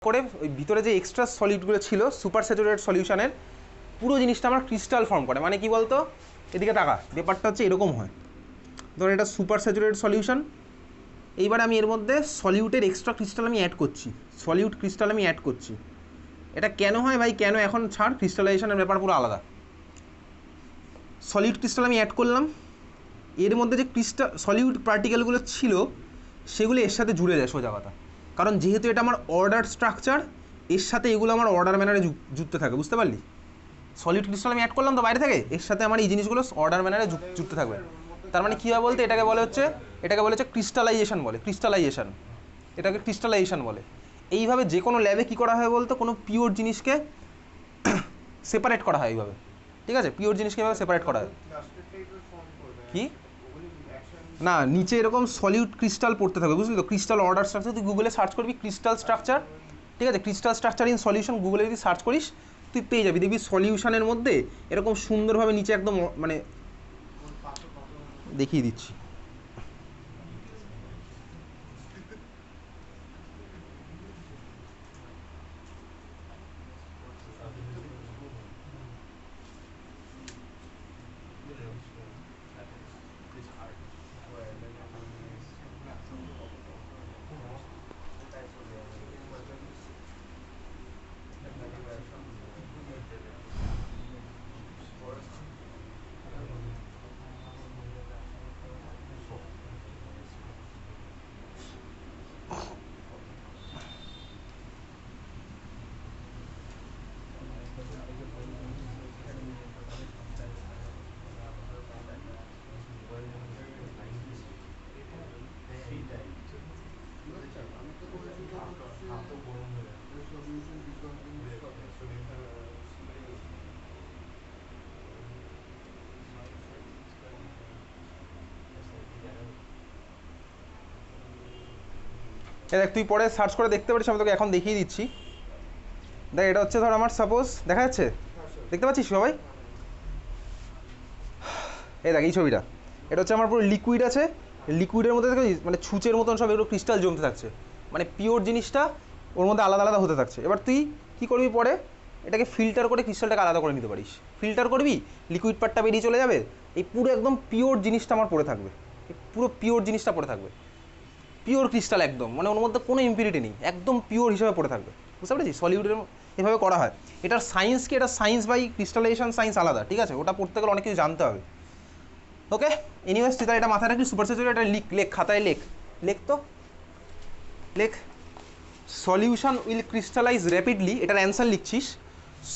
করে ওই ভিতরে যে এক্সট্রা সলিডগুলো ছিল সুপার স্যাচুরেটেড সলিউশনের পুরো জিনিসটা আমার ক্রিস্টাল ফর্ম করে। মানে কি বলতো, এদিকে টাকা, ব্যাপারটা হচ্ছে এরকম হয়। ধর এটা সুপার স্যাচুরেটেড সলিউশন, এইবারে আমি এর মধ্যে সলিউটের এক্সট্রা ক্রিস্টাল আমি অ্যাড করছি, সলিউট ক্রিস্টাল আমি অ্যাড করছি। এটা কেন হয় ভাই, কেন এখন ছাড়, ক্রিস্টালাইজেশনের ব্যাপার পুরো আলাদা। সলিউট ক্রিস্টাল আমি অ্যাড করলাম, এর মধ্যে যে ক্রিস্টাল সলিউট পার্টিকেলগুলো ছিল সেগুলো এর সাথে জুড়ে যায় সোজা কথা। কারণ যেহেতু এটা আমার অর্ডার স্ট্রাকচার, এর সাথে এগুলো আমার অর্ডার ম্যানারে যুক্ত থাকে, বুঝতে পারলি? সলিউট ক্রিস্টাল আমি অ্যাড করলাম তো বাইরে থেকে, এর সাথে আমার এই জিনিসগুলো অর্ডার ম্যানারে যুক্ত থাকবে। তার মানে কী হয় বলতে, এটাকে বলে হচ্ছে ক্রিস্টালাইজেশন বলে, ক্রিস্টালাইজেশন, এটাকে ক্রিস্টালাইজেশন বলে। এইভাবে যে কোনো ল্যাবে কী করা হয় বলতো, কোনো পিওর জিনিসকে সেপারেট করা হয় এইভাবে, ঠিক আছে? পিওর জিনিসকে এভাবে সেপারেট করা হয়। কি না, নিচে এরকম সলিউট ক্রিস্টাল পড়তে থাকবে, বুঝলি তো? ক্রিস্টাল অর্ডার স্ট্রাকচার, তুই গুগলে সার্চ করবি ক্রিস্টাল স্ট্রাকচার, ঠিক আছে? ক্রিস্টাল স্ট্রাকচার ইন সলিউশন গুগলে যদি সার্চ করিস তুই পেয়ে যাবি, দেখবি সলিউশনের মধ্যে এরকম সুন্দরভাবে নিচে একদম মানে দেখিয়ে দিচ্ছি। দেখ তুই পরে সার্চ করে দেখতে পারিস, আমি তোকে এখন দেখিয়ে দিচ্ছি। দেখ এটা হচ্ছে ধর আমার সাপোজ দেখা যাচ্ছে, দেখতে পাচ্ছিস সবাই? এই দেখ এই ছবিটা, এটা হচ্ছে আমার পুরো লিকুইড আছে, লিকুইডের মধ্যে মানে ছুঁচের মতন সব এগুলো ক্রিস্টাল জমতে থাকছে, মানে পিওর জিনিসটা ওর মধ্যে আলাদা আলাদা হতে থাকছে। এবার তুই কী করবি, পরে এটাকে ফিল্টার করে ক্রিস্টালটাকে আলাদা করে নিতে পারিস। ফিল্টার করবি, লিকুইড পার্টটা বেরিয়ে চলে যাবে, এই পুরো একদম পিওর জিনিসটা আমার পড়ে থাকবে, পুরো পিওর জিনিসটা পড়ে থাকবে, পিওর ক্রিস্টাল একদম, মানে ওর মধ্যে কোনো ইম্পিউরিটি নেই, একদম পিওর হিসেবে পড়ে থাকবে, বুঝতে পেরেছিস? সলিউডের এভাবে করা হয়। এটার সায়েন্স কি, এটা সায়েন্স বাই ক্রিস্টালাইজেশন সায়েন্স আলাদা, ঠিক আছে? ওটা পড়তে গেলে অনেক কিছু জানতে হবে। ওকে, এনিওয়েজ তুই তার এটা মাথায় রাখবি, সুপার স্যাচুরেটেড, এটা লেখ খাতায়, লেখ তো লেখ। সলিউশন উইল ক্রিস্টালাইজ র্যাপিডলি, এটার অ্যান্সার লিখছিস,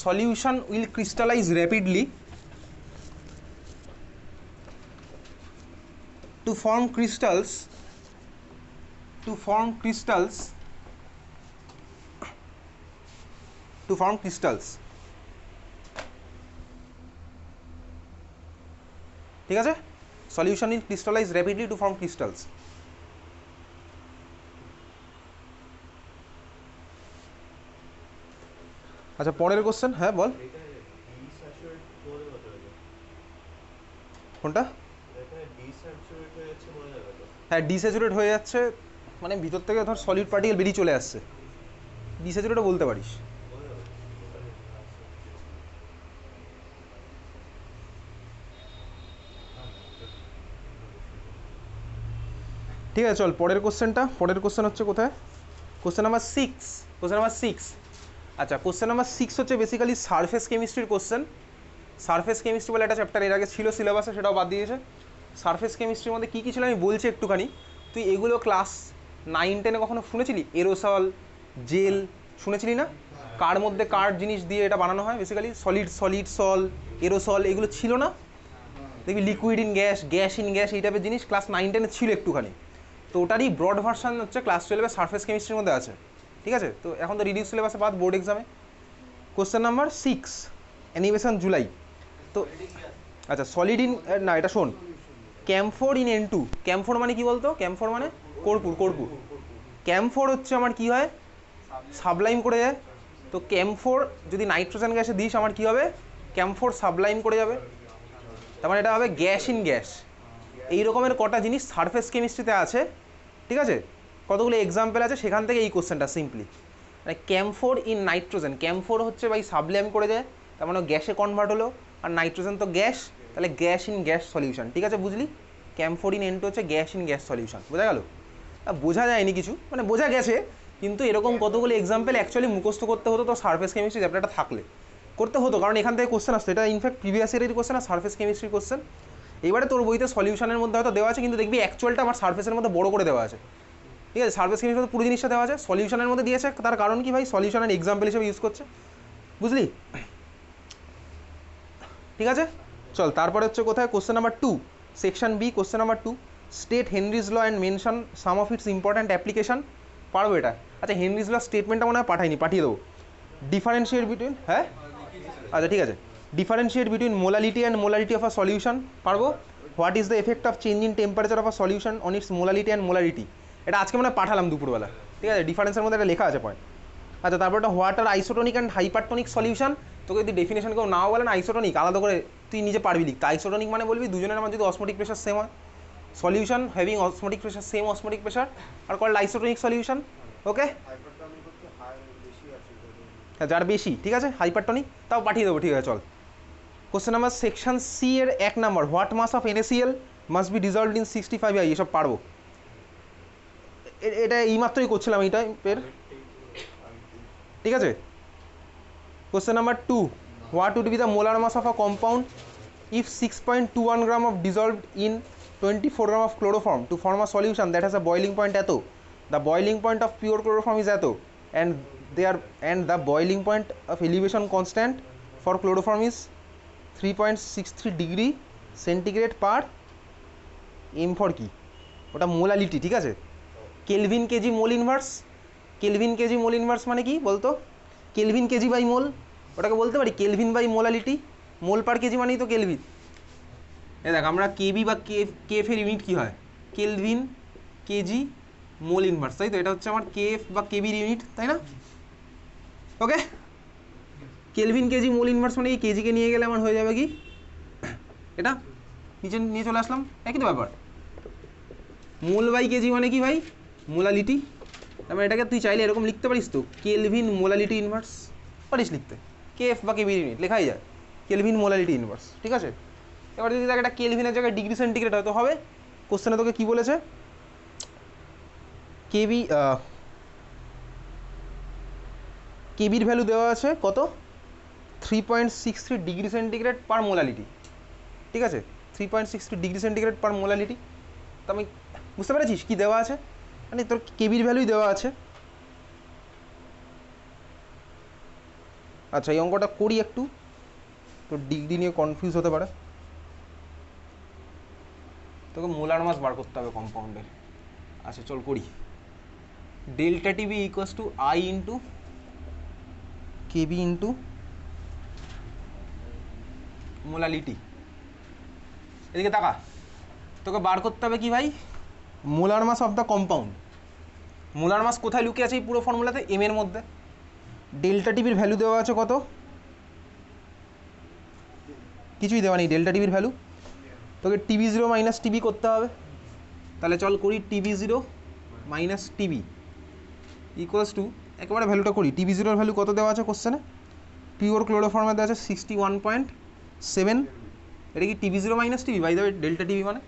solution will crystallize rapidly to form crystals, to form crystals, ঠিক আছে? Solution in crystallize rapidly to form crystals. আচ্ছা পরের কোশ্চেন, হ্যাঁ বল। কোনটা? হ্যাঁ ডিস্যাচুরেট হয়ে যাচ্ছে, মানে ভিতর থেকে ধর সলিড পার্টিকেল বেরিয়ে চলে আসছে, ডিস্যাচুরেটও বলতে পারিস। ঠিক আছে চল পরের কোশ্চেনটা, পরের কোশ্চেন হচ্ছে কোথায়, কোশ্চেন নাম্বার সিক্স। আচ্ছা কোশ্চেন নাম্বার 6 হচ্ছে বেসিক্যালি সারফেস কেমিস্ট্রির কোশ্চেন। সারফেস কেমিস্ট্রি বলে একটা চ্যাপ্টার এর আগে ছিল সিলেবাসে, সেটাও বাদ দিয়েছে। সারফেস কেমিস্ট্রির মধ্যে কী কী ছিল আমি বলছি একটুখানি, তুই এগুলো ক্লাস 9-10-এ কখনো শুনেছিলি? এরোসল, জেল শুনেছিলি না? কার মধ্যে কার জিনিস দিয়ে এটা বানানো হয়, বেসিক্যালি সলিড সল, এরোসল, এগুলো ছিল না? দেখবি liquid in gas, gas in gas, এই টাইপের জিনিস ক্লাস 9-10-এ ছিল একটুখানি। তো ওটারই ব্রড ভার্সান হচ্ছে ক্লাস 12-এ সারফেস কেমিস্ট্রির মধ্যে আছে, ঠিক আছে? তো এখন তো রিডিউস সিলেবাসে বাদ, বোর্ড এক্সামে। Question number 6, animation July. তো আচ্ছা সলিড ইন, না এটা শোন, ক্যাম্ফোর ইন N2, ক্যাম্ফোর মানে কি বলতো? ক্যাম্ফোর মানে কর্পূর, ক্যাম্ফোর হচ্ছে আমার কি হয়, সাবলাইম করে যায়। তো ক্যাম্ফোর যদি নাইট্রোজেন গ্যাসে দিস আমার কি হবে, ক্যাম্ফোর সাবলাইম করে যাবে, তার মানে এটা হবে গ্যাস ইন গ্যাস। এই রকমের কটা জিনিস সারফেস কেমিস্ট্রিতে আছে, ঠিক আছে? কতগুলো এক্সাম্পল আছে, সেখান থেকে এই কোশ্চেনটা সিম্পলি। মানে ক্যাম্ফোর ইন নাইট্রোজেন, ক্যাম্ফোর হচ্ছে ভাই সাবলেম করে যায়, তার মানে গ্যাসে কনভার্ট হলো, আর নাইট্রোজেন তো গ্যাস, তাহলে গ্যাস ইন গ্যাস সলিউশন, ঠিক আছে বুঝলি? ক্যাম্ফোর ইন N2 হচ্ছে গ্যাস ইন গ্যাস সলিউশন, বোঝা গেল? বোঝা যায়নি কিছু, মানে বোঝা গেছে, কিন্তু এরকম কতগুলো এক্সাম্পল অ্যাকচুয়ালি মুখস্থ করতে হতো তো সারফেস কেমিস্ট্রি চ্যাপ্টারটা থাকলে করতে হতো, কারণ এখান থেকে কোশ্চেন আসতো, এটা ইনফ্যাক্ট প্রিভিয়াস ইয়ারের কোশ্চেন আর সারফেস কেমিস্ট্রির কোশ্চেন। এবারে তোর বইতে সলিউশনের মধ্যে হয়তো দেওয়া আছে, কিন্তু দেখবি অ্যাকচুয়ালটা আমার সারফেসের মধ্যে বড় করে দেওয়া আছে, ঠিক আছে? সারফেস কেমিস্ট্রির মধ্যে পুরো জিনিসটা দেওয়া আছে, সলিউশনের মধ্যে দিয়েছে, তার কারণ কি ভাই? সলিউশনের এক্সাম্পল হিসেবে ইউজ করছে, বুঝলি? ঠিক আছে, চল তারপরে হচ্ছে কোথায় question number 2, section B, question number 2, state Henry's law and mention some of its important application. পারবো এটা? আচ্ছা হেনরিজ ল স্টেটমেন্টটা মনে হয় পাঠাইনি, পাঠিয়ে দেবো। ডিফারেন্সিয়েট বিটুইন, হ্যাঁ আচ্ছা ঠিক আছে, differentiate between molality and molarity of a solution, পারবো? What is the effect of change in temperature of a solution on its molality and molarity, এটা আজকে মনে হয় পাঠালাম দুপুরবেলা, ঠিক আছে? ডিফারেন্সের মধ্যে একটা লেখা আছে পয়েন্ট। আচ্ছা তারপর একটা what are isotonic and hypertonic solution, তোকে যদি ডেফিনেশন কেউ নাও বলে না আইসোটনিক, আলাদা করে তুই নিজে পারবি লিখতে। আইসোটনিক মানে বলবি দুজনের মধ্যে যদি অসমোটিক প্রেশার সেম হয়, solution having osmotic pressure same osmotic pressure are called isotonic solution, okay? যার বেশি, ঠিক আছে, হাইপারটনিক, তাও পাঠিয়ে দেবো, ঠিক আছে চল। কোশ্চেন নাম্বার সেকশন সি এর 1 number, what mass of NaCl must be dissolved in 65 I, এসব পারবো, এটা এইমাত্রই করছিলাম এই টাইপের, ঠিক আছে? Question number 2, what would be the molar mass of a compound if 6.21 gram of dissolved in 24 gram of chloroform to form a solution that has a boiling point এত, the boiling point of pure chloroform is এত, and the boiling point of elevation constant for chloroform is 3.63 degree centigrade per m for কি? ওটা molality, ঠিক আছে? Kelvin KG mole inverse, kelvin KG mole inverse মানে কি বলতো? Kelvin KG by মোল, ওটাকে বলতে পারি kelvin by molality, mole per KG মানেই তো কেলভিন। এই দেখ আমরা কেবি বা কেএফের ইউনিট কী হয়? কেলভিন কেজি মোল ইনভার্স, তাই তো? এটা হচ্ছে আমার কেএফ বা কেবির ইউনিট, তাই না? ওকে, কেলভিন কেজি মোল ইনভার্স মানে কি? কেজিকে নিয়ে গেলে আমার হয়ে যাবে কি এটা, নিচে নিয়ে চলে আসলাম, একই তো ব্যাপার। মোল বাই কেজি মানে কি ভাই? মোলালিটি। তারপরে এটাকে তুই চাইলে এরকম লিখতে পারিস তো, কেলভিন মোলালিটি ইনভার্স, পারিস লিখতে, কেএফ বা কেবির ইউনিট লেখাই যায়, কেলভিন মোলালিটি ইনভার্স, ঠিক আছে? এবার যদি দেখ এটা কেলভিনের জায়গায় ডিগ্রি সেন্টিগ্রেড হয়তো হবে, কোশ্চেনে তোকে কী বলেছে? কেবির ভ্যালু দেওয়া আছে কত? 3.63 ডিগ্রি সেন্টিগ্রেড পার মোলালিটি, ঠিক আছে? 3.63 ডিগ্রি সেন্টিগ্রেড পার মোলালিটি, তো আমি বুঝতে পেরেছিস কী দেওয়া আছে, মানে তোর কেবির ভ্যালুই দেওয়া আছে। আচ্ছা এই অঙ্কটা করি একটু, তোর ডিগ্রি নিয়ে কনফিউজ হতে পারে, তোকে মোলার মাস বার করতে হবে কম্পাউন্ডের। আচ্ছা চল করি। Delta TB equals to I into KB into molality. এদিকে তাকা, তোকে বার করতে হবে কি ভাই? Molar mass of the compound. Molar mass কোথায় লুকিয়ে আছে এই পুরো ফর্মুলাতে? এম এর মধ্যে। ডেল্টা টিবির ভ্যালু দেওয়া আছে কত? কিছুই দেওয়া নেই ডেল্টা টিবির ভ্যালু, তোকে টিবি জিরো মাইনাস টিবি করতে হবে। তাহলে চল করি, TB zero minus TB equals two, একেবারে ভ্যালুটা করি। টিবি জিরোর ভ্যালু কত দেওয়া আছে কোশ্চেনে? পিওর ক্লোরোফর্মে দেওয়া আছে 61.7, এটা কি T b zero minus T b? By the way delta T b মানে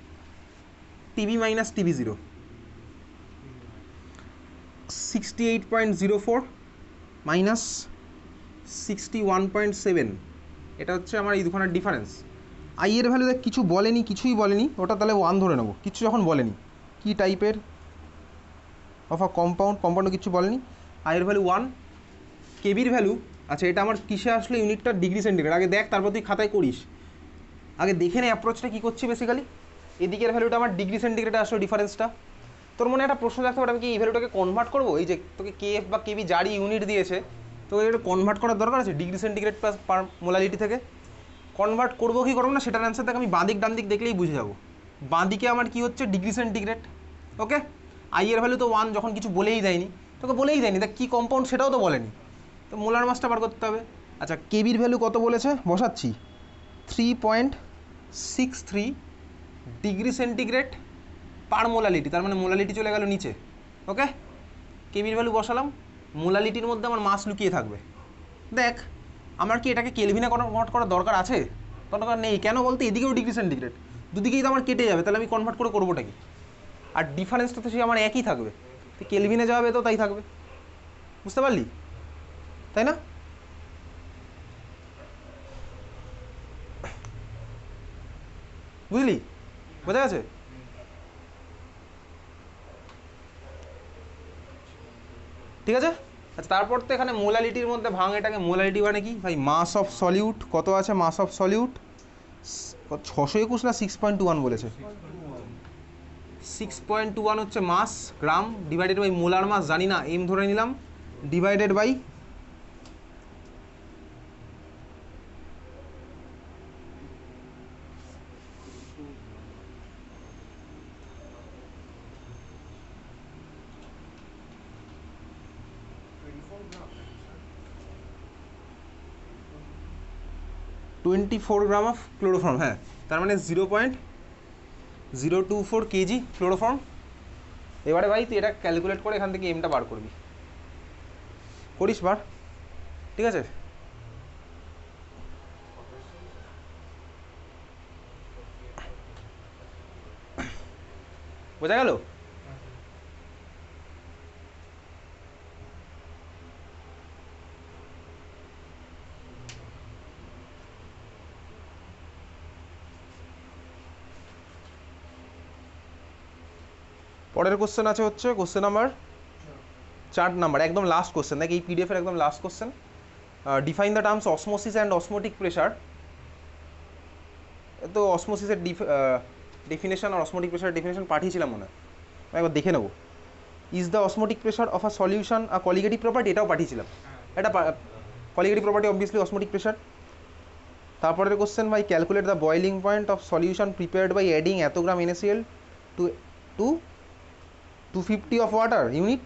T b minus T b zero, 68.04 minus 61.7, এটা হচ্ছে আমার এই দুখানার ডিফারেন্স। আই এর ভ্যালু দেখ কিছু বলেনি, কিছুই বলেনি, ওটা তাহলে 1 ধরে নেবো, কিছু যখন বলেনি। কি টাইপের অফ আ কম্পাউন্ডও কিছু বলেনি, আই এর ভ্যালু 1, কেবির ভ্যালু, আচ্ছা এটা আমার কিসে আসলে ইউনিটটা? Degree centigrade. আগে দেখ তারপর তুই খাতায় করিস, আগে দেখে নে অ্যাপ্রোচটা কী করছি বেসিক্যালি। এদিকের ভ্যালুটা আমার ডিগ্রি সেন্টিগ্রেডে আসলো ডিফারেন্সটা। তোর মনে একটা প্রশ্ন থাকতে পারে, আমি কি এই ভ্যালুটাকে কনভার্ট করবো? এই যে তোকে কেএফ বা কেবি যারই ইউনিট দিয়েছে, তোকে এটা কনভার্ট করার দরকার আছে ডিগ্রি সেন্টিগ্রেড পার মোলালিটি থেকে। কনভার্ট করবো কি করবো না সেটার অ্যান্সার দেখ, আমি বাঁ দিক ডান দিক দেখলেই বুঝে যাবো। বাঁ দিকে আমার কি হচ্ছে? Degree centigrade, okay? আই এর ভ্যালু তো 1, যখন কিছু বলেই দেয়নি, তোকে বলেই দেয়নি, দেখ কী কম্পাউন্ড সেটাও তো বলেনি, তো মোলার মাসটা বার করতে হবে। আচ্ছা কেবির ভ্যালু কত বলেছে? বসাচ্ছি 3.63 ডিগ্রি সেন্টিগ্রেড পার মোলালিটি, তার মানে মোলালিটি চলে গেল নিচে, ওকে? কেবির ভ্যালু বসালাম, মোলালিটির মধ্যে আমার মাস লুকিয়ে থাকবে। দেখ আমার কি এটাকে কেলভিনে কনভার্ট করার দরকার আছে? দরকার নেই। কেন বলতে এদিকেও ডিগ্রি সেন্টিগ্রেড, দুদিকেই তো আমার কেটে যাবে, তাহলে আমি কনভার্ট করে করবোটা কি? আর ডিফারেন্সটা তো সেই আমার একই থাকবে, তো কেলভিনে যাবে তো তাই থাকবে। বুঝতে পারলি তাই না? বুঝলি? বোঝা গেছে? ঠিক আছে। আচ্ছা তারপর তো এখানে মোলালিটির মধ্যে ভাঙ এটাকে। মোলালিটি মানে কি ভাই? মাস অফ সলিউট কত আছে? মাস অফ সলিউট 621 না 6.21 বলেছে? 6.21 হচ্ছে mass, gram divided by molar mass জানি না, এম ধরে নিলাম, divided by $24 gram of chloroform. হ্যাঁ, তার মানে 0.024 কেজি ক্লোরোফর্ম। এবারে ভাই তুই এটা ক্যালকুলেট করে এখান থেকে এমটা বার করবি, করিস বার। ঠিক আছে, বোঝা গেল? পরের কোশ্চেন আছে হচ্ছে কোশ্চেন নাম্বার 4 নাম্বার, একদম লাস্ট কোশ্চেন। দেখ এই পিডিএফের একদম last question. Define the terms osmosis and osmotic pressure. তো অসমোসিসের ডেফিনেশন আর অসমোটিক প্রেশারের ডেফিনেশন পাঠিয়েছিলাম মনে হয়, একবার দেখে নেবো। Is the osmotic pressure of a solution a colligative property, এটাও পাঠিয়েছিলাম। এটা colligative property obviously osmotic pressure. তারপরের কোশ্চেন ভাই, calculate the boiling point of solution prepared by adding এত gram NaCl two to 250 of water unit.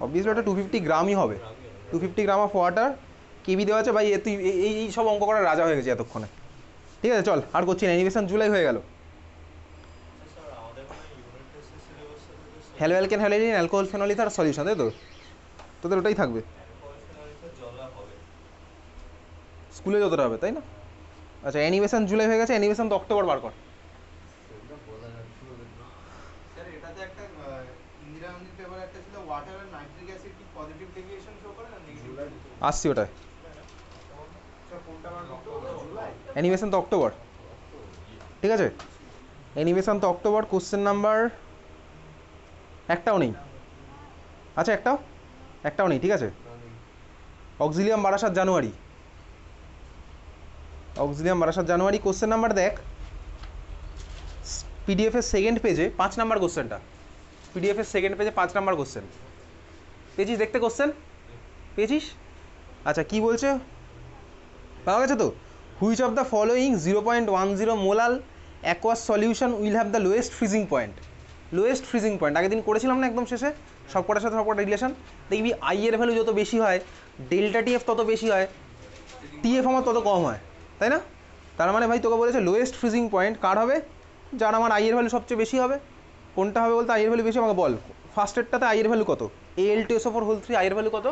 Obviously ওটা 250 গ্রামই হবে, 250 gram of water. কেবি দেওয়া আছে ভাই, তুই এই সব অঙ্ক করার রাজা হয়ে গেছে এতক্ষণে। ঠিক আছে চল, আর করছি না, অ্যানিমেশন জুলাই হয়ে গেল। Hello alkane halogen alcohol phenol ether solution, তাই তো? তোদের ওটাই থাকবে স্কুলে যতটা হবে, তাই না? আচ্ছা অ্যানিমেশন জুলাই হয়ে গেছে, অ্যানিমেশন তো অক্টোবর বার কর। আসছি ওটায়, অ্যানিমেশন তো অক্টোবর। ঠিক আছে, অ্যানিমেশন তো অক্টোবর। কোশ্চেন নাম্বার একটাও নেই। আচ্ছা একটাও নেই, ঠিক আছে। অক্সিলিয়াম বারাসাত জানুয়ারি, অক্সিলিয়াম বারাসাত জানুয়ারি। কোশ্চেন নাম্বার দেখ পিডিএফের সেকেন্ড পেজে 5 নাম্বার কোশ্চেনটা, পিডিএফের সেকেন্ড পেজে 5 নাম্বার কোশ্চেন পেয়েছিস? দেখতে কোশ্চেন পেয়েছিস? আচ্ছা কি বলছে, পাওয়া গেছে তো? Which of the following 0.10 মোলাল aqueous solution will have the lowest freezing point. Lowest freezing point আগের দিন করেছিলাম না একদম শেষে, সবকটার সাথে সবকটা রিলেশন। দেখবি আই এর ভ্যালু যত বেশি হয় ডেল্টা টিএফ তত বেশি হয়, টিএফ আমার তত কম হয়, তাই না? তার মানে ভাই তোকে বলেছে লোয়েস্ট ফ্রিজিং পয়েন্ট কার হবে? যার আমার আই এর ভ্যালু সবচেয়ে বেশি হবে। কোনটা হবে বলতে? আই এর ভ্যালু বেশি, আমাকে বল। ফার্স্টেরটাতে আই এর ভ্যালু কত? Al2SO4 আই এর ভ্যালু কত?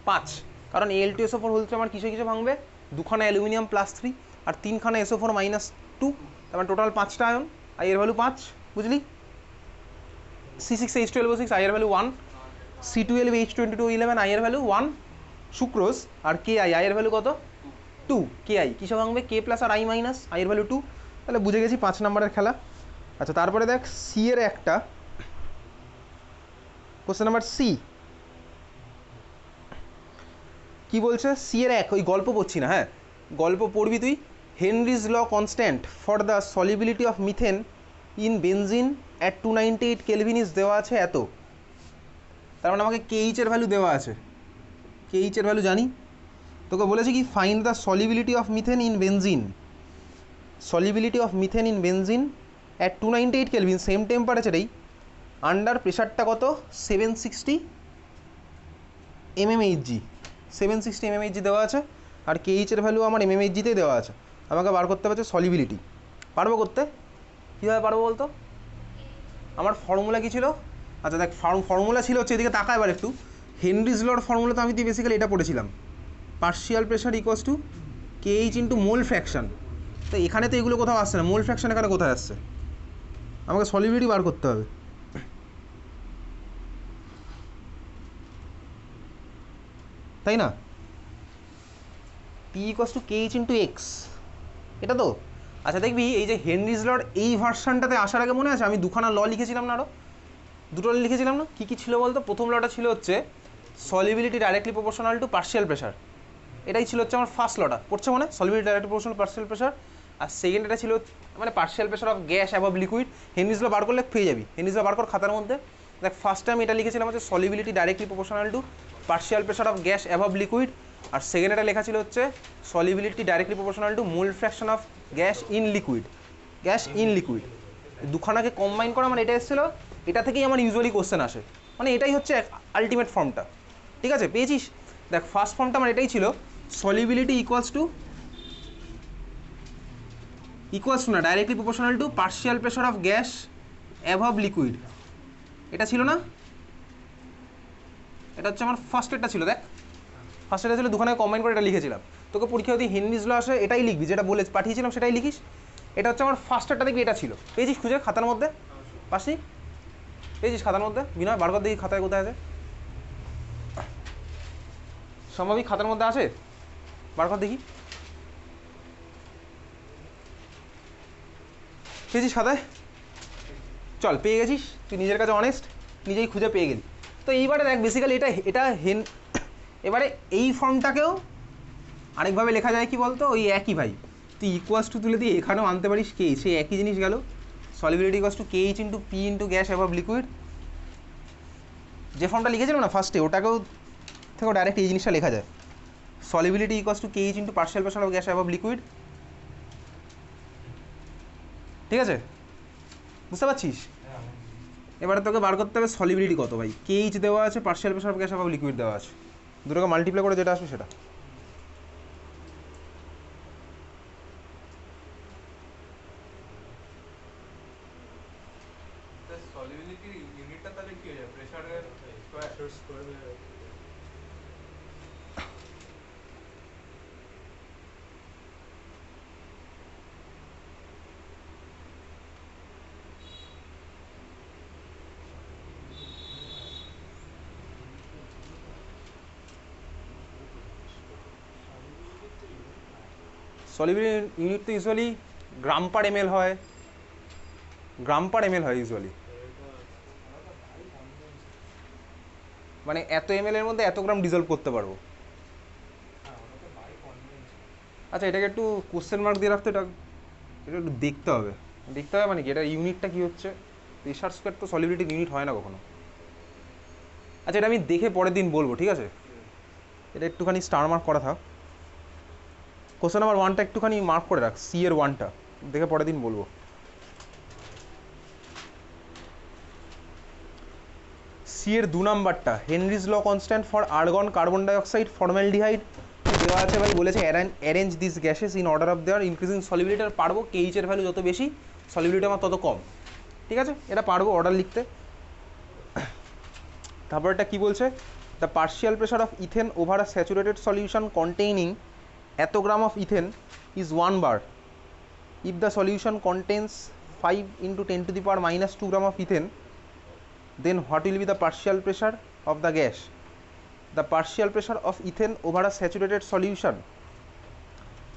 5। কারণ Al2SO4 আমার কিসে কিসে ভাঙবে? দুখানা অ্যালুমিনিয়াম +3 আর 3খানা SO4 -2, তার মানে টোটাল 5টা আয়ন, আই এর ভ্যালু 5। বুঝলি? C6H12O6 আই এর ভ্যালু 1, C12H22O11 আই এর ভ্যালু 1 সুক্রোজ, আর Ki আই এর ভ্যালু কত? 2। Ki কিসে ভাঙবে? K প্লাস আর I মাইনাস, আই এর ভ্যালু 2। তাহলে বুঝে গেছি 5 নম্বরের খেলা। আচ্ছা তারপরে দেখ সি এর একটা কোশ্চেন নাম্বার সি কি বলছে? সি এর এক, ওই গল্প পড়ছি না, হ্যাঁ গল্প পড়বি তুই। Henry's law constant for the solubility of methane in benzene at 298 kelvin is দেওয়া আছে এত। তার মানে আমাকে KH এর ভ্যালু দেওয়া আছে, KH এর ভ্যালু জানি। তোকে বলেছে কি find the solubility of methane in benzene, solubility of methane in benzene at 298 kelvin, same টেম্পারেচারেই, আন্ডার প্রেশারটা কত? 760 mmHg, 760 mmHg দেওয়া আছে। আর KH এর ভ্যালু আমার mmHg-তেই দেওয়া আছে। আমাকে বার করতে হবে সলিবিলিটি। পারবো করতে? কীভাবে পারবো বলতো? আমার ফর্মুলা কী ছিল? আচ্ছা দেখ ফর্মুলা ছিল হচ্ছে, এদিকে তাকা এবার একটু। হেনরিজ লর ফর্মুলা তো আমি তো বেসিক্যালি এটা পড়েছিলাম, partial pressure equals to KH into mole fraction. তো এখানে তো এগুলো কোথাও আসছে না, মোল ফ্র্যাকশন এখানে কোথায় আসছে? আমাকে সলিবিলিটি বার করতে হবে, তাই না? P equals to KH into x, এটা তো। আচ্ছা দেখবি এই যে হেনরিজ লর এই ভার্সানটাতে আসার আগে মনে আছে আমি দুখানা ল লিখেছিলাম না, আরও দুটো ল লিখেছিলাম না? কী কী ছিল বলতো? প্রথম লটা ছিল হচ্ছে solubility directly proportional to partial pressure, এটাই ছিল হচ্ছে আমার ফার্স্ট লটা, পড়ছে মনে? Solubility directly proportional partial pressure. আর সেকেন্ড এটা ছিল মানে partial pressure of gas above liquid. Henry's law বার করলে পেয়ে যাবি, হেনরিজ ল বার কর খাতার মধ্যে। দেখ ফার্স্ট টাইম এটা লিখেছিলাম হচ্ছে solubility directly proportional to partial pressure of gas above liquid. আর সেকেন্ড এটা লেখা ছিল হচ্ছে solubility directly proportional to mole fraction of gas in liquid, gas in liquid. দুখানাকে কম্বাইন করা মানে এটা এসেছিলো, এটা থেকেই আমার ইউজুয়ালি কোশ্চেন আসে, মানে এটাই হচ্ছে আলটিমেট ফর্মটা। ঠিক আছে, পেয়েছিস? দেখ ফার্স্ট ফর্মটা আমার এটাই ছিল, সলিবিলিটি ইকুয়ালস টু না directly proportional to partial pressure of gas above liquid, এটা ছিল না? এটা হচ্ছে আমার ফার্স্টেরটা ছিল। দেখ ফার্স্টেরটা ছিল, দুখানে কম্বাইন করে এটা লিখেছিলাম। তোকে পরীক্ষা যদি হেনরিজ ল আসে এটাই লিখবি, যেটা বলে পাঠিয়েছিলাম সেটাই লিখিস। এটা হচ্ছে আমার ফার্স্টেরটা, দেখবি এটা ছিল। পেয়েছিস খুঁজে খাতার মধ্যে? পাসনি? পেয়েছিস খাতার মধ্যে? বিনয় বার কর দেখি খাতায় কোথায় আছে। সম্ভবই খাতার মধ্যে আছে, বার কর দেখি। পেয়েছিস খাতায়? চল পেয়ে গেছিস, তুই নিজের কাছে অনেস্ট, নিজেই খুঁজে পেয়ে গেলি। তো এইবারে দেখ বেসিক্যালি এটা এবারে এই ফর্মটাকেও আরেকভাবে লেখা যায় কি বলতো? ওই একই ভাই, তুই ইকুয়ালস টু তুলে দিয়ে এখানেও আনতে পারিস কে, সেই একই জিনিস গেল। Solubility equals to KH into P into gas above liquid, যে ফর্মটা লিখেছিলাম না ফার্স্টে, ওটাকেও থেকেও ডাইরেক্ট এই জিনিসটা লেখা যায়, solubility equals to KH into partial pressure of gas above liquid. ঠিক আছে, বুঝতে পারছিস? এবারে তোকে বার করতে হবে সলিবিলিটি কত ভাই। কেএইচ দেওয়া আছে, partial pressure of gas above liquid দেওয়া আছে, দুটোকে মাল্টিপ্লাই করে যেটা আসবে সেটা। সলিবিলিটি ইউনিটটা তাহলে কি হয়ে যায়? প্রেসারের স্কয়ার। সলিবিলিটি ইউনিট তো ইউজুয়ালি গ্রাম পার এমএল হয়, গ্রাম পার এমএল হয় ইউজুয়ালি, মানে এত এমএল এর মধ্যে এত গ্রাম ডিজলভ করতে পারবো। আচ্ছা এটাকে একটু কোশ্চেন মার্ক দিয়ে রাখতে, এটা এটা একটু দেখতে হবে মানে কি এটা ইউনিটটা কী হচ্ছে। প্রেশার স্কোয়ার তো সলিবিলিটির ইউনিট হয় না কখনো। আচ্ছা এটা আমি দেখে পরের দিন বলবো, ঠিক আছে? এটা একটুখানি স্টার মার্ক করা থাক, কোশ্চেন নাম্বার 1টা একটুখানি মার্ক করে রাখ, সি এর 1টা দেখে পরের দিন বলবো। সি এর 2 নাম্বারটা, Henry's law constant for argon, carbon dioxide, formaldehyde দেওয়া আছে ভাই, বলেছে arrange this gases in order of their increasing solubility. আর পারবো কেইচ এর ভ্যালু যত বেশি সলিবিলিটি আমার তত কম, ঠিক আছে? এটা পারবো অর্ডার লিখতে। তারপর এটা কী বলছে? The partial pressure of ethane over a saturated solution containing এত gram of ethane is 1 bar if the solution contains 5 into 10 to the power minus 2 gram of ethane, then what will be the partial pressure of the gas? The partial pressure of ethane over a saturated solution,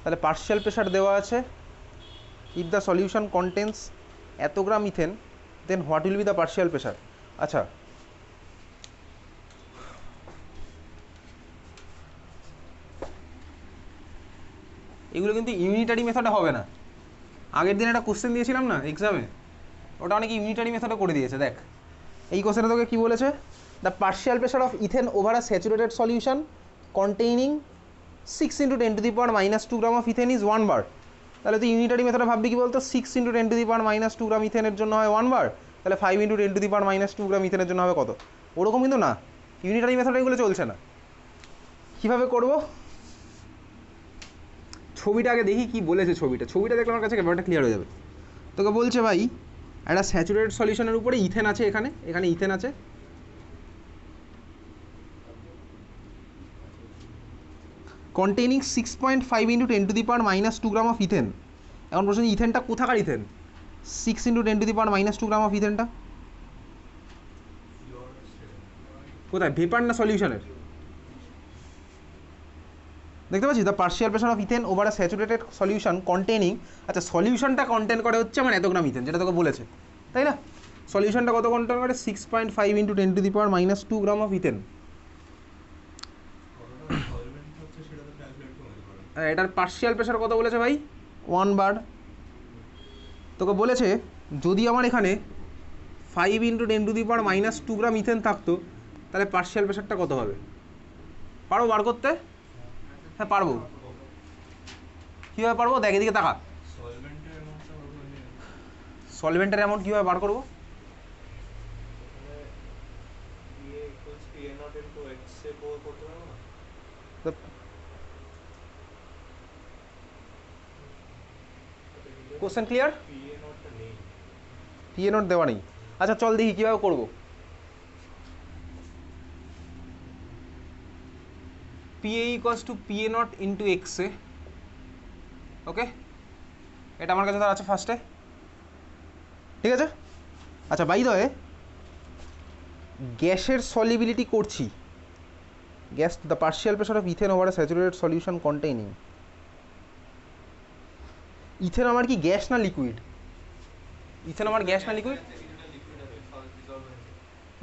তাহলে partial pressure দেওয়া আছে, if the solution contains এত গ্রাম ethane, then what will be the partial pressure? আচ্ছা এগুলো কিন্তু unitary মেথডে হবে না। আগের দিন একটা কোশ্চেন দিয়েছিলাম না এক্সামে, ওটা অনেকে ইউনিটারি মেথডে করে দিয়েছে। দেখ এই কোশ্চেনে তোকে কী বলেছে? The partial pressure of ethane over a saturated solution containing 6 into 10 to the power minus 2 gram of ethane is 1 bar। তাহলে তুই ইউনিটারি মেথডে ভাববি কি বলতো? 6 into 10 to the power minus 2 gram ইথেনের জন্য হয় 1 bar, তাহলে 5 into 10 to the power minus 2 gram ইথেনের জন্য হবে কত? ওরকম কিন্তু না, ইউনিটারি মেথডে এগুলো চলছে না। কীভাবে করবো? ছবিটা আগে দেখি কি বলেছে। ছবিটা দেখলে আমার কাছে ব্যাপারটা ক্লিয়ার হয়ে যাবে। তোকে বলছে ভাই একটা স্যাচুরেটেড সলিউশনের উপরে ইথেন আছে, এখানে ইথেন আছে, containing 6.5 into 10⁻² gram of ethane. এখন প্রশ্ন, ইথেনটা কোথাকার ইথেন? 6 ইন্টু 10⁻² গ্রাম অফ ইথেনটা কোথায়, ভেপার না সলিউশনের? দেখতে পাচ্ছি the partial pressure of ethane over a saturated solution containing, আচ্ছা সলিউশনটা কন্টেন করে হচ্ছে আমার এত গ্রাম ইথেন, যেটা তোকে বলেছে, তাই না? সলিউশনটা কত কন্টেন করে? 6.5 ইন্টু 10⁻² গ্রাম অফ ইথেন। এটার পার্শিয়াল প্রেশার কত বলেছে ভাই? 1 বার। তোকে বলেছে যদি আমার এখানে 5 ইন্টু 10⁻² গ্রাম ইথেন থাকতো, তাহলে পার্শিয়াল প্রেশারটা কত হবে? পারবো বার করতে? হ্যাঁ পারবো। কীভাবে পারবো? দেখ এদিকে তাকা। সলভেন্টের অ্যামাউন্ট কীভাবে বার করবো? Question clear? পিএ নোট দেওয়া নেই। আচ্ছা চল দেখি কীভাবে করবো। PA equals to PA not into এক্সে। ওকে, এটা আমার কাছে তার আছে ফার্স্টে, ঠিক আছে? আচ্ছা বাই দ্য ওয়ে, গ্যাসের সলিবিলিটি করছি, gas the partial pressure of ethane over a saturated solution containing. Ethane আমার কি গ্যাস না লিকুইড? ইথেন আমার গ্যাস না লিকুইড?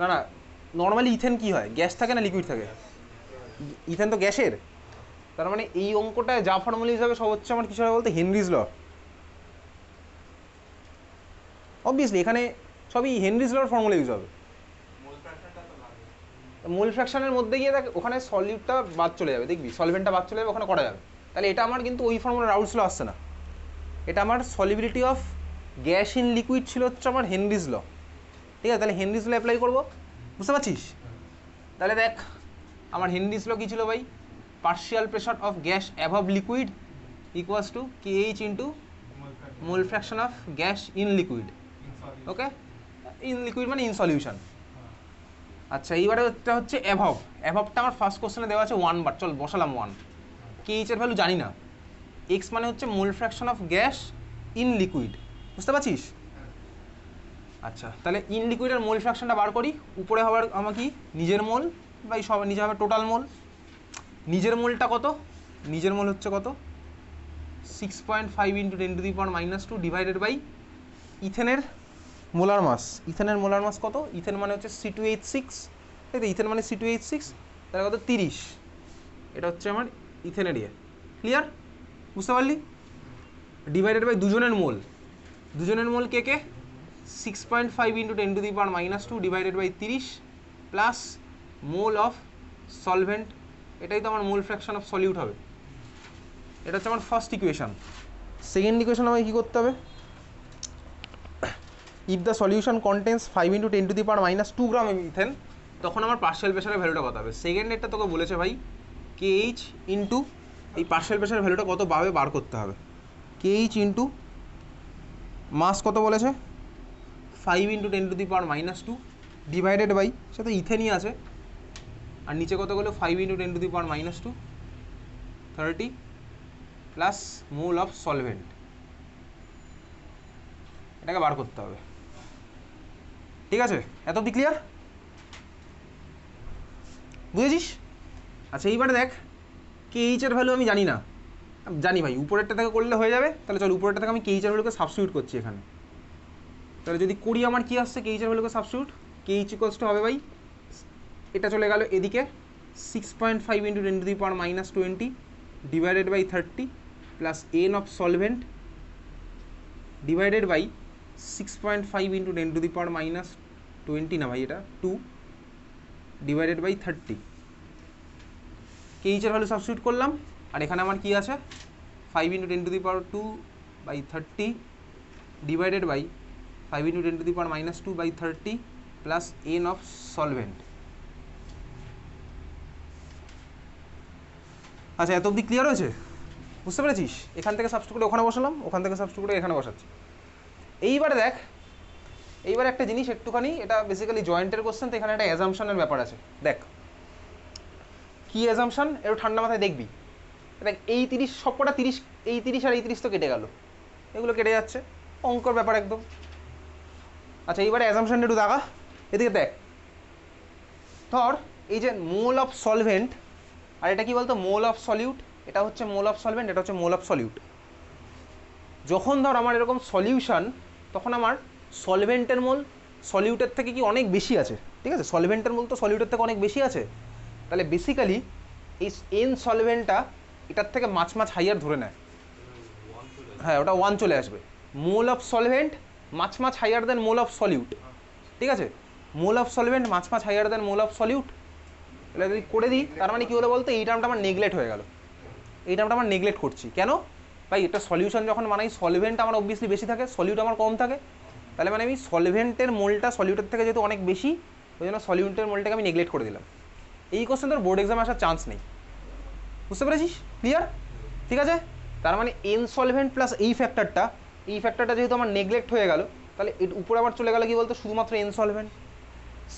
না না, নর্মালি ইথেন কি হয়, গ্যাস থাকে না লিকুইড থাকে? ইথেন তো গ্যাসের। তার মানে এই অঙ্কটায় যা ফর্মুলা হিসাবে সব হচ্ছে আমার কিছু বলতে হেনরিজ ল। অবভিয়াসলি এখানে সবই হেনরিজ লর ফর্মুলা ইউজ হবে। মোল ফ্র্যাকশনের মধ্যে গিয়ে দেখ ওখানে সলিউটটা বাদ চলে যাবে, দেখবি সলভেন্টটা বাদ চলে যাবে, ওখানে করা যাবে। তাহলে এটা আমার কিন্তু ওই ফর্মুলা রাউলস ল আসছে না, এটা আমার solubility of gas in liquid ছিল হচ্ছে আমার হেনরিজ ল, ঠিক আছে? তাহলে হেনরিজ ল অ্যাপ্লাই করবো, বুঝতে পারছিস? তাহলে দেখ আমার হেনরিজ ল কী ছিল ভাই? Partial pressure of gas above liquid equals to KH into mole fraction of gas in liquid. Okay, in liquid মানে ইন সলিউশন। আচ্ছা এইবারে এটা হচ্ছে অ্যাভব। অ্যাভবটা আমার ফার্স্ট কোশ্চেনে দেওয়া আছে 1 বার, চল বসালাম 1। KH এর ভ্যালু জানি না, এক্স মানে হচ্ছে মোল fraction of gas in liquid, বুঝতে পারছিস? আচ্ছা তাহলে ইন লিকুইডের মোল ফ্র্যাকশনটা বার করি। উপরে হবার আমার কি নিজের মোল, বাই সব নিজে হবে টোটাল মোল। নিজের মোলটা কত? নিজের মোল হচ্ছে কত? 6.5 ইন্টু 10⁻² ডিভাইডেড বাই ইথেনের মোলার মাস। ইথেনের মোলার মাস কত? ইথেন মানে হচ্ছে C2H6, তাই তো? ইথেন মানে C2H6, তাহলে কত? 30। এটা হচ্ছে আমার ইথেনের ইয়ে। ক্লিয়ার? বুঝতে পারলি? ডিভাইডেড বাই দুজনের মোল। দুজনের মোল কে কে? 6.5 into 10⁻² divided by 30 plus mole of solvent, এটাই তো আমার মোল ফ্র্যাকশন অফ সলিউট হবে। এটা হচ্ছে আমার ফার্স্ট ইকুয়েশন। সেকেন্ড ইকুয়েশন আমাকে কী করতে হবে? If the solution contains 5 into 10⁻² gram ethane, তখন আমার পার্শিয়াল প্রেশারের ভ্যালুটা কত হবে? সেকেন্ড এটা তোকে বলেছে ভাই KH ইন্টু এই পার্শিয়াল প্রেশারের ভ্যালুটা কত পাবে বার করতে হবে। KH ইন্টু মাস কত বলেছে? 5 ইন্টু 10⁻² ডিভাইডেড বাই, সে তো ইথেনই আছে, আর নিচে কত গেলো? 5 into 10⁻² 30 plus mole of solvent, এটাকে বার করতে হবে, ঠিক আছে? এত অব্দি ক্লিয়ার? বুঝেছিস? আচ্ছা এইবারে দেখ KH এর ভ্যালু আমি জানি না, জানি ভাই উপরেরটা থেকে করলে হয়ে যাবে। তাহলে চল উপরেরটা থেকে আমি KH এর ভ্যালুকে সাবস্টিটিউট করছি এখানে। তাহলে যদি করি আমার কি আসছে? KH এর ভ্যালুকে সাবস্টিটিউট, KH ইকুয়ালস টু হবে ভাই, এটা চলে গেল এদিকে 6.5 into 10⁻² divided by 30 plus N of solvent divided by 6.5 into 10⁻² না ভাই, এটা 2 ডিভাইডেড বাই 30। KH এর ভ্যালু সাবস্টিটিউট করলাম, আর এখানে আমার কি আছে? 5 into 10⁻² by 30 divided by 5 into 10⁻² by 30 plus N of solvent. আচ্ছা এত অবধি ক্লিয়ার হয়েছে? বুঝতে পেরেছিস? এখান থেকে সাবস্টিটিউট করে ওখানে বসালাম, ওখান থেকে সাবস্টিটিউট করে এখানে বসাচ্ছি। এইবারে দেখ, এইবারে একটা জিনিস একটুখানি, এটা বেসিক্যালি জয়েন্টের কোশ্চেন, তো এখানে একটা অ্যাজাম্পশনের ব্যাপার আছে। দেখ কি অ্যাজাম্পশন, একটু ঠান্ডা মাথায় দেখবি। দেখ এই 30 সবকটা 30, এই 30 আর এই 30 তো কেটে গেল, এগুলো কেটে যাচ্ছে, অঙ্কর ব্যাপার একদম। আচ্ছা এইবারে অ্যাজাম্পশনটা একটু দেখা, এদিকে দেখ, ধর এই যে মোল অফ সলভেন্ট, আর এটা কি বলতো মোল অফ সলিউট, এটা হচ্ছে মোল অফ সলভেন্ট, এটা হচ্ছে মোল অফ সলিউট। যখন ধর আমার এরকম সলিউশন, তখন আমার সলভেন্টের মোল সলিউটের থেকে কি অনেক বেশি আছে, ঠিক আছে, সলভেন্টের মোল তো সলিউটের থেকে অনেক বেশি আছে, তাহলে বেসিক্যালি এই এন সলভেন্টটা এটার থেকে মাছ মাছ হাইয়ার ধরে নেয়, হ্যাঁ ওটা 1 চলে আসবে। Mole of solvent much much higher than mole of solute, ঠিক আছে, mole of solvent much much higher than mole of solute. তাহলে যদি করে দিই তার মানে কি হলো বলতো, এই টার্মটা আমার নেগলেক্ট হয়ে গেল, এই টার্মটা আমার নেগলেক্ট করছি কেন ভাই, এটা সলিউশন যখন বানাই সলভেন্ট আমার অবভিয়াসলি বেশি থাকে, সলিউট আমার কম থাকে, তাহলে মানে আমি সলভেন্টের মোলটা সলিউটের থেকে যেহেতু অনেক বেশি, ওই জন্য সলিউটের মোলটাকে আমি নেগলেক্ট করে দিলাম। এই কোশ্চেন তোর বোর্ড এক্সামে আসার চান্স নেই, বুঝতে পেরেছিস, ক্লিয়ার, ঠিক আছে। তার মানে এন সলভেন্ট প্লাস এই ফ্যাক্টরটা যেহেতু আমার নেগলেক্ট হয়ে গেল, তাহলে এর উপরে আমার চলে গেল কি বলতো শুধুমাত্র এন সলভেন্ট।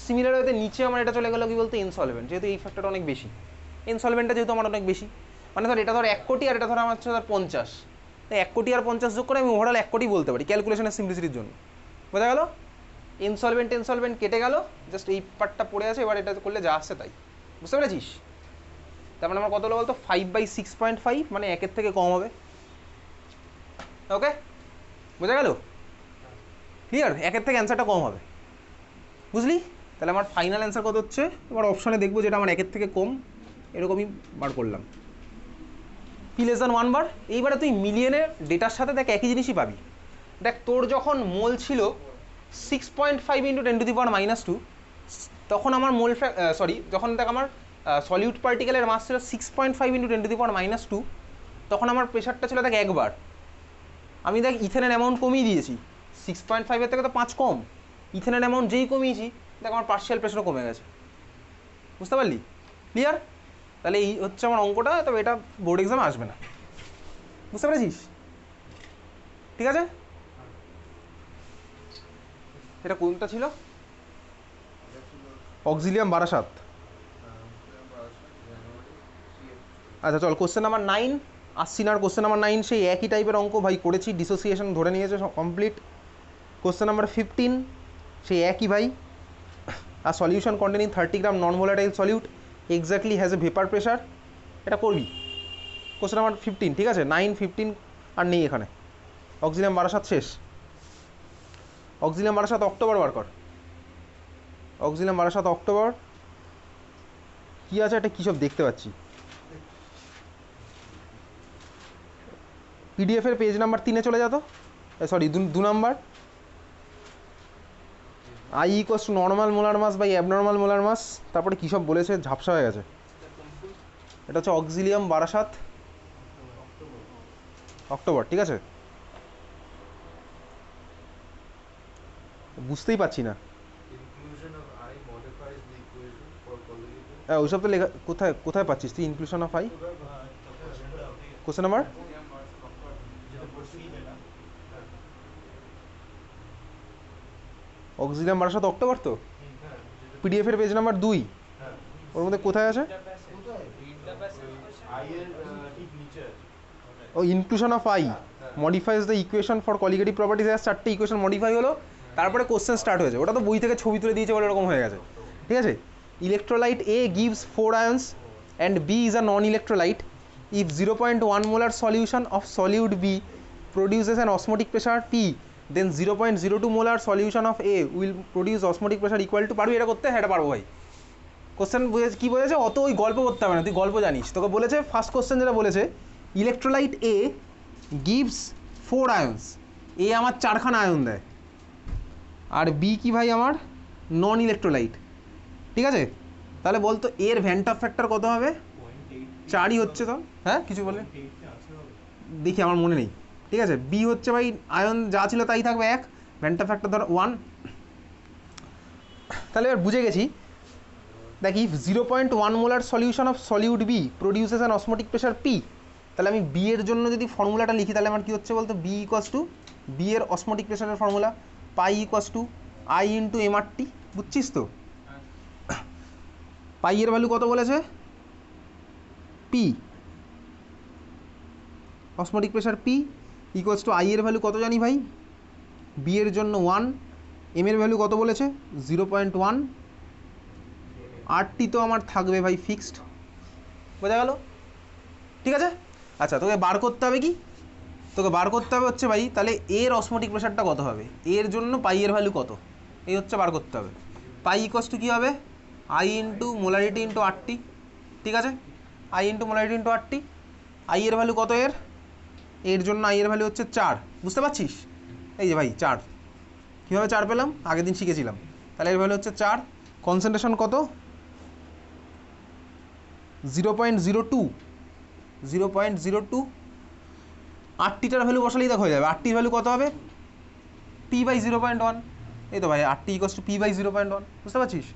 সিমিলার ওয়েতে নিচে আমার এটা চলে গেল কি বলতো এন সলভেন্ট, যেহেতু এই ফ্যাক্টরটা অনেক বেশি, এন সলভেন্টটা যেহেতু আমার অনেক বেশি, মানে ধর এটা ধর 1 কোটি আর এটা ধর আমার হচ্ছে ধর 50, তাই 1 কোটি আর 50 যোগ করে আমি ওভারঅল 1 কোটি বলতে পারি ক্যালকুলেশনের সিম্পলিসিটির জন্য, বোঝা গেল। ইনসলভেন্ট কেটে গেল, জাস্ট এই পার্টটা পড়ে আছে, এবার এটা করলে যা আসছে তাই, বুঝতে পেরেছিস। তার মানে আমার কত হলো বলতো 5/6.5, মানে 1-এর থেকে কম হবে, ওকে বোঝা গেল, ক্লিয়ার, 1-এর থেকে অ্যান্সারটা কম হবে, বুঝলি। তাহলে আমার ফাইনাল অ্যান্সার কত হচ্ছে, এবার অপশানে দেখবো যেটা আমার 1-এর থেকে কম, এরকমই বার করলাম P<1 বার। এইবারে তুই মিলিয়নের ডেটার সাথে দেখ একই জিনিসই পাবি। দেখ তোর যখন মোল ছিল 6.5 × 10⁻², তখন আমার মোল যখন দেখ আমার সলিউট পার্টিকেলের মাস ছিল 6.5 × 10⁻², তখন আমার প্রেশারটা ছিল দেখ 1 বার। আমি দেখ ইথেনের অ্যামাউন্ট কমিয়ে দিয়েছি, 6.5-এর থেকে তো 5 কম, ইথেনের অ্যামাউন্ট যেই কমিয়েছি দেখ আমার পার্শিয়াল প্রেশারও কমে গেছে, বুঝতে পারলি, ক্লিয়ার। তাহলে এই হচ্ছে আমার অঙ্কটা, তবে এটা বোর্ড এক্সামে আসবে না, বুঝতে পেরেছিস, ঠিক আছে। এটা কোনটা ছিল, অক্সিলিয়াম বারাসাত। আচ্ছা চল কোশ্চেন নাম্বার 9 আসছি না, কোশ্চেন নাম্বার 9 সেই একই টাইপের অঙ্ক ভাই করেছি, ডিসোসিয়েশন ধরে নিয়েছে সব কমপ্লিট। কোশ্চেন নাম্বার 15 সেই একই ভাই, আর solution containing 30 gram non volatile solute exactly has a vapour pressure, এটা করবি কোশ্চেন নাম্বার 15, ঠিক আছে। 9, 15 আর নেই এখানে, অক্সিলিয়াম বারাসাত শেষ। অক্সিলিয়াম বারাসাত অক্টোবর বার কর, অক্সিলিয়াম বারাসাত অক্টোবর কী আছে, এটা কী সব দেখতে পাচ্ছি, পিডিএফের পেজ নাম্বার 3-এ চলে যেত, sorry 2 number, I = normal molar mass by abnormal molar mass, তারপরে কী সব বলেছে ঝাপসা হয়ে গেছে। এটা হচ্ছে অক্সিলিয়াম বারাসাত অক্টোবর, ঠিক আছে, বুঝতেই পারছি না, হ্যাঁ ওইসব তো লেখা, কোথায় কোথায় পাচ্ছিস তুই inclusion of I, question number Auxilium Barasat October, তো পিডিএফের পেজ নাম্বার 2, ওর মধ্যে কোথায় আছে, ও inclusion of I modifies the equation for colligative properties, 4টে ইকুয়েশন মডিফাই হলো, তারপরে কোশ্চেন স্টার্ট হয়েছে, ওটা তো বই থেকে ছবি তুলে দিয়েছে বলে এরকম হয়ে গেছে, ঠিক আছে। Electrolyte A gives 4 ions and B is a non electrolyte if 0.1 molar solution of solute B produces an osmotic pressure P, then 0.02 molar solution of A will produce osmotic pressure equal to, পারবি এটা করতে, হ্যাঁ এটা পারবো ভাই। Question কী বলেছে, অত ওই গল্প করতে হবে না, তুই গল্প জানিস, তোকে বলেছে ফার্স্ট কোশ্চেন যেটা বলেছে, ইলেকট্রোলাইট এ গিভস 4 আয়ন্স, এ আমার 4খানা আয়ন দেয়, আর বি কি ভাই আমার নন ইলেকট্রোলাইট, ঠিক আছে। তাহলে বলতো এর ভ্যান্টাপ ফ্যাক্টর কত হবে, 4ই হচ্ছে তো, হ্যাঁ কিছু বলে দেখি আমার মনে নেই, ঠিক আছে। বি হচ্ছে ভাই আয়ন যা ছিল তাই থাকবে 1, ভ্যান্টাপ ফ্যাক্টর ধর 1, তাহলে এবার বুঝে গেছি। দেখ if 0.1 molar solution of solute B produces an osmotic pressure P, তাহলে আমি বি এর জন্য যদি ফর্মুলাটা লিখি তাহলে আমার কী হচ্ছে বলতো, বি ইকুয়াস টু, বি এর অসমোটিক প্রেশারের formula pi equals to I into MRT, বুঝছিস তো। পাই এর ভ্যালু কত বলেছে, P, osmotic pressure P equals to I এর ভ্যালু কত জানি ভাই, বি এর জন্য 1, এম এর ভ্যালু কত বলেছে 0.1, আরটি তো আমার থাকবে ভাই ফিক্সড, বোঝা গেল? ঠিক আছে। আচ্ছা তোকে বার করতে হবে কি, তোকে বার করতে হবে হচ্ছে ভাই তাহলে এর অসমোটিক প্রেশারটা কত হবে, এর জন্য পাই এর ভ্যালু কত, এই হচ্ছে বার করতে হবে। পাই ইকুয়ালস টু কী হবে, I into molarity into RT, ঠিক আছে, I into molarity into RT. I এর ভ্যালু কত এর জন্য আই এর ভ্যালু হচ্ছে 4, বুঝতে পারছিস? এই যে ভাই 4, কীভাবে 4 পেলাম আগের দিন শিখেছিলাম, তাহলে এর ভ্যালু হচ্ছে 4, কনসেন্ট্রেশন কত 0.02, 0.02, আরটিটার ভ্যালু বসালেই দেখো হয়ে যাবে, আরটির ভ্যালু কত হবে পি বাই 0.1, এই তো ভাই RT equals to P by 0.1, বুঝতে পারছিস?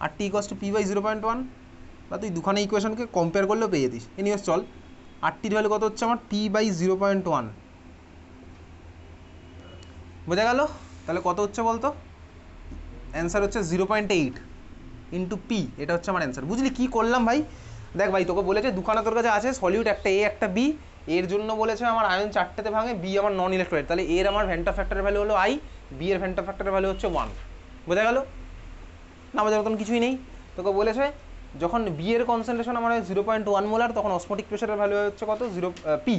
RT equals to P by 0.1, বা তুই দুখানে ইকুয়েশনকে কম্পেয়ার করলেও পেয়ে যেতিস। এনিওয়েজ চল, আরটির ভ্যালু কত হচ্ছে আমার পি বাই 0.1, বোঝা গেল? তাহলে কত হচ্ছে বলতো, অ্যান্সার হচ্ছে 0.8 ইন্টু পি, এটা হচ্ছে আমার অ্যান্সার। বুঝলি কী করলাম ভাই? দেখ ভাই তোকে বলেছে দুখানা তোর কাছে আছে সলিউট, একটা এ একটা বি, এর জন্য বলেছে আমার আয়ন 4টেতে ভাঙে, বি আমার নন ইলেকট্রোলাইট, তাহলে এর আমার ভ্যান্টা ফ্যাক্টরের ভ্যালু হলো আই, বি এর ভ্যান্টা ফ্যাক্টরের ভ্যালু হচ্ছে 1, বোঝা গেল? না বোঝার মতন কিছুই নেই। তোকে বলেছে যখন বি এর কনসেন্ট্রেশন আমার 0.1 মোলার তখন অসমোটিক প্রেশারের ভ্যালু হচ্ছে কত পি,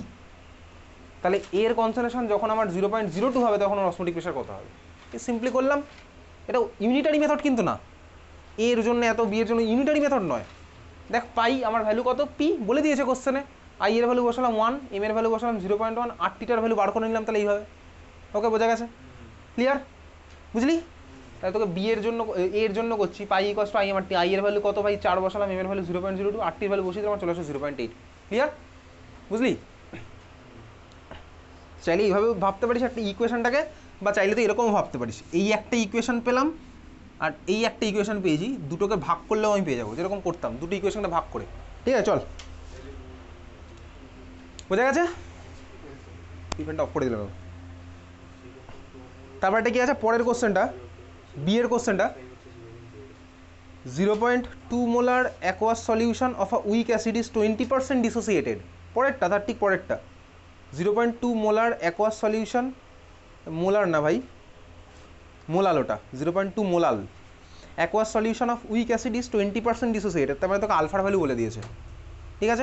তাহলে এর কনসেন্ট্রেশন যখন আমার 0.02 হবে তখন আমার অসমোটিক প্রেশার কত হবে, সিম্পলি করলাম। এটা ইউনিটারি মেথড কিন্তু না, এর জন্য এত বি এর জন্য ইউনিটারি মেথড নয়। দেখ পাই আমার ভ্যালু কত পি বলে দিয়েছে কোশ্চেনে, আই এর ভ্যালু বসালাম 1, এম এর ভ্যালু বসালাম 0.1, আরটিটার ভ্যালু বার করে নিলাম, তাহলে এইভাবে। ওকে বোঝা গেছে, ক্লিয়ার? বুঝলি? তাহলে তোকে বি এর জন্য এর জন্য করছি pi equals to I M R T, I এর ভ্যালু কত ভাই 4 বসালাম, এম এর ভ্যালু 0.02, আরটির ভ্যালু বসিয়ে দিলাম, আমার চলে আসে 0.8, ক্লিয়ার? বুঝলি? চাইলে এইভাবে ভাবতে পারিস একটা ইকুয়েশনটাকে, বা চাইলে তো এরকমও ভাবতে পারিস, এই একটা ইকুয়েশন পেলাম আর এই একটা ইকুয়েশন পেয়েছি, দুটোকে ভাগ করলেও আমি পেয়ে যাবো, যেরকম করতাম দুটো ইকুয়েশনটা ভাগ করে। ঠিক আছে চল, বোঝা গেছে? টিফিনটা অফ করে দিলাম। তারপর এটা কি আছে পরের কোশ্চেনটা, বি এর কোশ্চেনটা, 0.2 molar aqueous solution of a week acid is 20% dissociated, পরেরটা তার ঠিক পরেরটা, 0.2 মোলার অ্যাকোয়াস সলিউশন, মোলার না ভাই মোলাল, ওটা 0.2 মোলাল aqueous solution of week acid is 20% dissociated, তার মানে তোকে আলফার ভ্যালু বলে দিয়েছে, ঠিক আছে?